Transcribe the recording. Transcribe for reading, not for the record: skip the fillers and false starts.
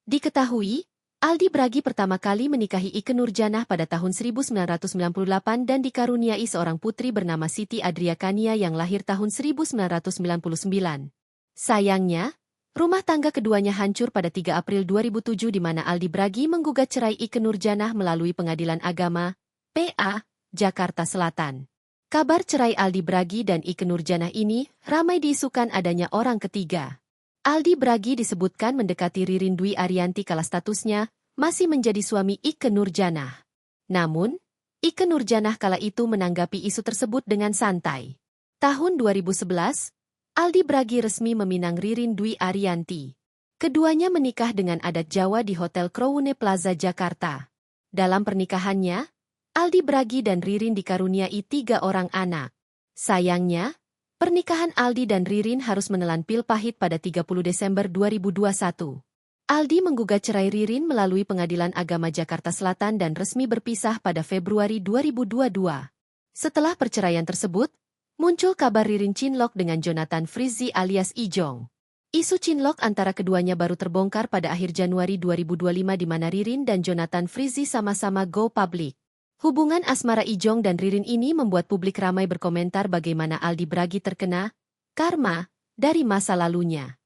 Diketahui, Aldi Bragi pertama kali menikahi Ikke Nurjanah pada tahun 1998 dan dikaruniai seorang putri bernama Siti Adriakania yang lahir tahun 1999. Sayangnya, rumah tangga keduanya hancur pada 3 April 2007 di mana Aldi Bragi menggugat cerai Ikke Nurjanah melalui Pengadilan Agama, PA, Jakarta Selatan. Kabar cerai Aldi Bragi dan Ikke Nurjanah ini ramai diisukan adanya orang ketiga. Aldi Bragi disebutkan mendekati Ririn Dwi Ariyanti kala statusnya masih menjadi suami Ikke Nurjanah. Namun, Ikke Nurjanah kala itu menanggapi isu tersebut dengan santai. Tahun 2011, Aldi Bragi resmi meminang Ririn Dwi Ariyanti. Keduanya menikah dengan adat Jawa di Hotel Crowune Plaza Jakarta. Dalam pernikahannya, Aldi Bragi dan Ririn dikaruniai 3 orang anak. Sayangnya, pernikahan Aldi dan Ririn harus menelan pil pahit pada 30 Desember 2021. Aldi menggugat cerai Ririn melalui Pengadilan Agama Jakarta Selatan dan resmi berpisah pada Februari 2022. Setelah perceraian tersebut, muncul kabar Ririn cinlok dengan Jonathan Frizzy alias Ijong. Isu cinlok antara keduanya baru terbongkar pada akhir Januari 2025 di mana Ririn dan Jonathan Frizzy sama-sama go public. Hubungan asmara Ijong dan Ririn ini membuat publik ramai berkomentar bagaimana Aldi Bragi terkena karma dari masa lalunya.